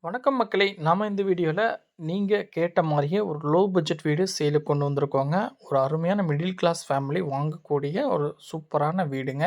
வணக்கம் மக்களே! நாம இந்த வீடியோல நீங்க கேட்ட மாரியே ஒரு லோ பட்ஜெட் வீடு சேலுக்கு கொண்டு வந்திருக்கோங்க. ஒரு அருமையான மிடில் கிளாஸ் ஃபேமிலி வாங்கக்கூடிய ஒரு சூப்பரான வீடுங்க.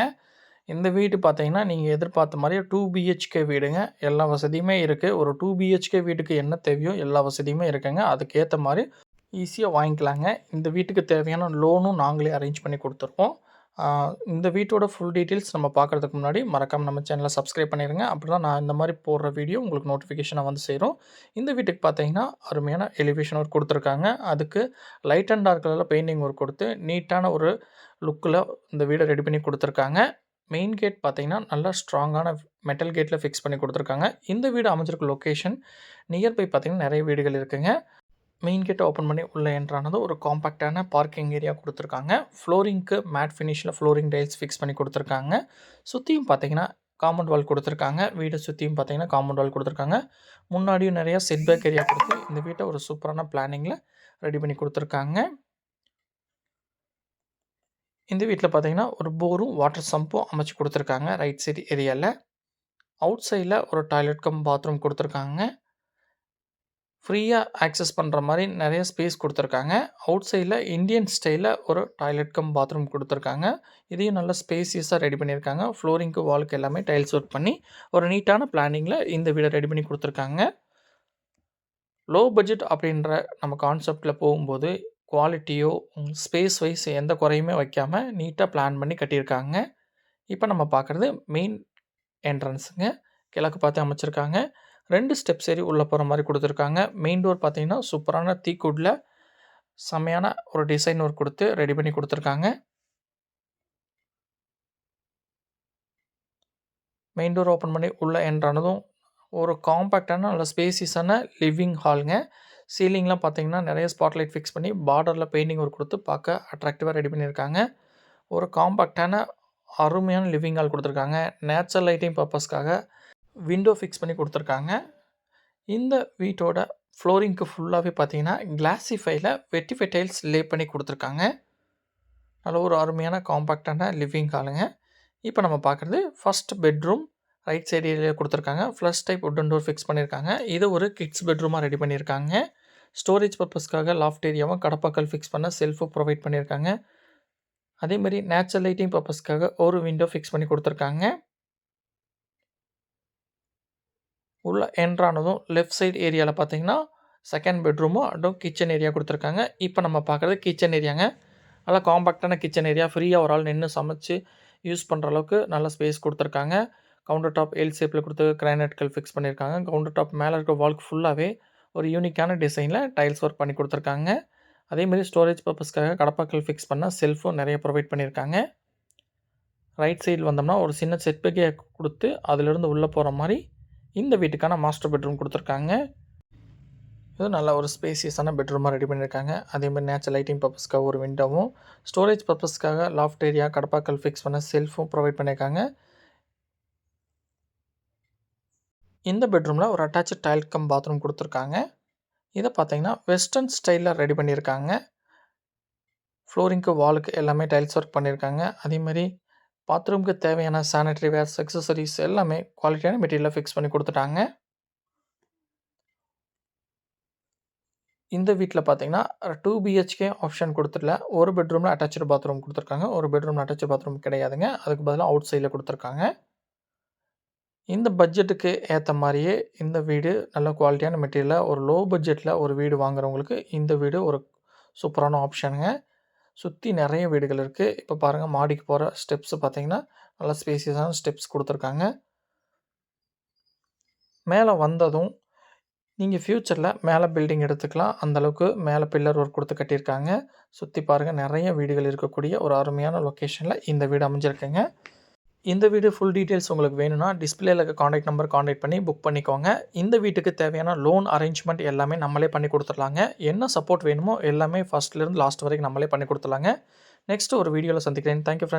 இந்த வீடு பார்த்தீங்கன்னா, நீங்க எதிர்பார்த்த மாரியே 2 பிஹெச்கே வீடுங்க. எல்லா வசதியுமே இருக்கு. ஒரு 2 பிஹெச்கே வீட்டுக்கு என்ன தேவையோ எல்லா வசதியுமே இருக்குங்க. அதுக்கேத்த மாரி ஈஸியா வாங்கிக்கலாங்க. இந்த வீட்டுக்கு தேவையான லோனும் நாங்களே அரேஞ்ச் பண்ணி குடுத்துருக்கோம். ஆ இந்த வீட்டோட ஃபுல் டீட்டெயில்ஸ் நம்ம பார்க்குறதுக்கு முன்னாடி மறக்காம நம்ம சேனல சப்ஸ்கிரைப் பண்ணிருங்க. அப்பதான் நான் இந்த மாரி போடுற வீடியோ உங்களுக்கு நோட்டிஃபிகேஷனா வந்து சேரும். இந்த வீட்டுக்கு பார்த்தீங்கன்னா, அருமையான எலிவேஷன் ஒர்க் குடுத்துருக்காங்க. அதுக்கு லைட் அண்ட் டார்க் கலர்ல பெயிண்டிங் ஒர்க் குடுத்து, நீட்டான ஒரு லுக்ல இந்த வீட ரெடி பண்ணி குடுத்துருக்காங்க. மெயின் கேட் பார்த்தீங்கன்னா, நல்லா ஸ்ட்ராங்கான மெட்டல் கேட்ல ஃபிக்ஸ் பண்ணி குடுத்துருக்காங்க. இந்த வீடு அமைஞ்சிருக்க லொகேஷன் நியர்பை பார்த்தீங்கன்னா, நெறைய வீடுகள் இருக்குங்க. மெயின் கேட்ட ஓப்பன் பண்ணி உள்ள என்டர் ஆனதும் ஒரு காம்பேக்ட்டான பார்க்கிங் ஏரியா குடுத்துருக்காங்க. ஃப்ளோரிங்க்கு மேட் ஃபினிஷ்ல ஃப்ளோரிங் டைல்ஸ் ஃபிக்ஸ் பண்ணி குடுத்துருக்காங்க. சுத்தியும் பார்த்தீங்கன்னா, காம்பவுண்ட் வால் குடுத்துருக்காங்க. வீட சுத்தியும் பார்த்தீங்கன்னா, காம்பவுண்ட் வால் குடுத்துருக்காங்க. முன்னாடியும் நெறைய செட் பேக் ஏரியா குடுத்து, இந்த வீட்ட ஒரு சூப்பரான பிளானிங்ல ரெடி பண்ணி குடுத்துருக்காங்க. இந்த வீட்ல பார்த்தீங்கன்னா, ஒரு போரும், வாட்டர் சம்பும் அமைச்சு குடுத்துருக்காங்க. ரைட் சைடு ஏரியால. அவுட் சைட்ல ஒரு டாய்லெட் கம் பாத்ரூம் குடுத்துருக்காங்க. ஃப்ரீயா ஆக்சஸ் பண்ற மாரி நெறைய ஸ்பேஸ் குடுத்துருக்காங்க. அவுட் சைட்ல இந்தியன் ஸ்டைல்ல ஒரு டாய்லெட் கம் பாத்ரூம் குடுத்துருக்காங்க. இதையும் நல்ல ஸ்பேசியஸா ரெடி பண்ணியிருக்காங்க. ஃப்ளோரிங்க்கு, வாலுக்கு எல்லாமே டைல்ஸ் ஒர்க் பண்ணி, ஒரு நீட்டான பிளானிங்ல இந்த வீட ரெடி பண்ணி குடுத்துருக்காங்க. லோ பட்ஜெட் அப்படின்ற நம்ம கான்செப்ட்ல போகும்போது, குவாலிட்டியோ, ஸ்பேஸ் வைஸ் எந்த குறையுமே வைக்காம நீட்டா பிளான் பண்ணி கட்டியிருக்காங்க. இப்ப நம்ம பார்க்குறது மெயின் என்ட்ரன்ஸுங்க. கிழக்கு பார்த்து அமைச்சிருக்காங்க. 2 ஸ்டெப்ஸ் ஏறி உள்ள போற மாரி குடுத்துருக்காங்க. மெயின் டோர் பார்த்தீங்கன்னா, சூப்பரான டீக் வுட்ல செம்மையான ஒரு டிசைன் ஒர்க் குடுத்து ரெடி பண்ணி குடுத்துருக்காங்க. மெயின் டோர் ஓப்பன் பண்ணி உள்ள என்டர் ஆனதும், ஒரு காம்பேக்ட்டான நல்ல ஸ்பேசியஸான லிவிங் ஹால்ங்க. சீலிங்லாம் பார்த்தீங்கன்னா, நெறைய ஸ்பாட் லைட் ஃபிக்ஸ் பண்ணி பார்டர்ல பெயிண்டிங் ஒர்க் குடுத்து பார்க்க அட்ராக்டிவா ரெடி பண்ணியிருக்காங்க. ஒரு காம்பேக்ட்டான அருமையான லிவிங் ஹால் குடுத்துருக்காங்க. நேச்சுரல் லைட்டிங் பர்ப்பஸ்க்காக விண்டோ ஃபிக்ஸ் பண்ணி குடுத்துருக்காங்க. இந்த வீட்டோட ஃப்ளோரிங்க்கு ஃபுல்லாவே பார்த்தீங்கன்னா, கிளாசிஃபைல வெட்டிஃபை டைல்ஸ் லே பண்ணி குடுத்துருக்காங்க. நல்ல ஒரு அருமையான காம்பேக்ட்டான லிவிங் ஹாலுங்க. இப்ப நம்ம பார்க்குறது ஃபர்ஸ்ட் பெட்ரூம். ரைட் சைடு ஏரியால குடுத்துருக்காங்க. Flush type wooden door fix பண்ணியிருக்காங்க. இத ஒரு கிட்ஸ் பெட்ரூமா ரெடி பண்ணியிருக்காங்க. ஸ்டோரேஜ் பர்ப்பஸ்க்காக லாஃப்ட் ஏரியாவும் கடப்பாக்கல் ஃபிக்ஸ் பண்ண செல்ஃபும் ப்ரொவைட் பண்ணியிருக்காங்க. அதேமாரி நேச்சுரல் லைட்டிங் பர்ப்பஸ்க்காக ஒரு விண்டோ ஃபிக்ஸ் பண்ணி குடுத்துருக்காங்க. உள்ள என்டர் ஆனதும் லெஃப்ட் சைடு ஏரியால பார்த்தீங்கன்னா, செகண்ட் பெட்ரூமும் அண்டும் கிச்சன் ஏரியா குடுத்துருக்காங்க. இப்ப நம்ம பார்க்குறது கிச்சன் ஏரியாங்க. நல்லா காம்பேக்ட்டான கிச்சன் ஏரியா. ஃப்ரீயா ஒரு ஆள் நின்னு சமைச்சு யூஸ் பண்ற அளவுக்கு நல்ல ஸ்பேஸ் குடுத்துருக்காங்க. கவுண்டர் டாப் எல் ஷேப்ல குடுத்து கிரானைட் கல் ஃபிக்ஸ் பண்ணியிருக்காங்க. கவுண்டர் டாப் மேல இருக்க வால்க்கு ஃபுல்லாவே ஒரு யூனிக்கான டிசைன்ல டைல்ஸ் ஒர்க் பண்ணி குடுத்துருக்காங்க. அதேமாரி ஸ்டோரேஜ் பர்ப்பஸ்க்காக கடப்பாக்கல் ஃபிக்ஸ் பண்ண செல்ஃபும் நெறைய ப்ரொவைட் பண்ணியிருக்காங்க. ரைட் சைடுல வந்தோம்னா, ஒரு சின்ன செட் பேக்கே குடுத்து, அதிலிருந்து உள்ள போற மாரி இந்த வீட்டுக்கான மாஸ்டர் பெட்ரூம் குடுத்துருக்காங்க. இது நல்ல ஒரு ஸ்பேசியஸான பெட்ரூமா ரெடி பண்ணியிருக்காங்க. அதேமாரி நேச்சுரல் லைட்டிங் பர்ப்பஸ்க்காக ஒரு விண்டோவும், ஸ்டோரேஜ் பர்ப்பஸ்க்காக லாஃப்ட் ஏரியா, கடப்பாக்கல் ஃபிக்ஸ் பண்ண செல்ஃபும் ப்ரொவைட் பண்ணியிருக்காங்க. இந்த பெட்ரூம்ல ஒரு அட்டாச்ட் டாய்லெட் கம் பாத்ரூம் குடுத்துருக்காங்க. இத பார்த்தீங்கன்னா, வெஸ்டர்ன் ஸ்டைல்ல ரெடி பண்ணியிருக்காங்க. ஃப்ளோரிங்க்கு, வாலுக்கு எல்லாமே டைல்ஸ் ஒர்க் பண்ணியிருக்காங்க. அதேமாரி பாத்ரூம்க்கு தேவையான சானிட்டரி வேர்ஸ், அக்சஸரீஸ் எல்லாமே குவாலிட்டியான மெட்டீரியல்ல ஃபிக்ஸ் பண்ணி குடுத்துட்டாங்க. இந்த வீட்ல பார்த்தீங்கன்னா, 2 பிஹெச்கே ஆப்ஷன் குடுத்துடல. ஒரு பெட்ரூம்ல அட்டாச்டு பாத்ரூம் குடுத்துருக்காங்க. ஒரு பெட்ரூம்ல அட்டாச்டு பாத்ரூம் கிடையாதுங்க. அதுக்கு பதிலா அவுட் சைட்ல குடுத்துருக்காங்க. இந்த பட்ஜெட்டுக்கு ஏத்த மாரியே இந்த வீடு நல்ல குவாலிட்டியான மெட்டீரியல்ல ஒரு லோ பட்ஜெட்ல ஒரு வீடு வாங்குறவங்களுக்கு இந்த வீடு ஒரு சூப்பரான ஆப்ஷனுங்க. சுத்தி நெறைய வீடுகள் இருக்கு. இப்ப பாருங்க மாடிக்கு போற ஸ்டெப்ஸ் பார்த்தீங்கன்னா, நல்ல ஸ்பேசியஸான ஸ்டெப்ஸ் குடுத்துருக்காங்க. மேல வந்ததும் நீங்க ஃபியூச்சர்ல மேல பில்டிங் எடுத்துக்கலாம். அந்த அளவுக்கு மேல பில்லர் ஒர்க் குடுத்து கட்டியிருக்காங்க. சுத்தி பாருங்க நெறைய வீடுகள் இருக்கக்கூடிய ஒரு அருமையான லொகேஷன்ல இந்த வீடு அமைஞ்சிருக்குங்க. இந்த வீடு ஃபுல் டீட்டெயில்ஸ் உங்களுக்கு வேணும்னா, டிஸ்ப்ளேல இருக்க கான்டாக்ட் நம்பர் கான்டாக்ட் பண்ணி புக் பண்ணிக்கோங்க. இந்த வீட்டுக்கு தேவையான லோன் அரேஞ்ச்மெண்ட் எல்லாமே நம்மளே பண்ணி குடுத்துடலாங்க. என்ன சப்போர்ட் வேணுமோ எல்லாமே ஃபர்ஸ்ட்லேருந்து லாஸ்ட் வரைக்கும் நம்மளே பண்ணி குடுத்துடலாங்க. நெக்ஸ்ட் ஒரு வீடியோல சந்திக்கிறேன். Thank you friends.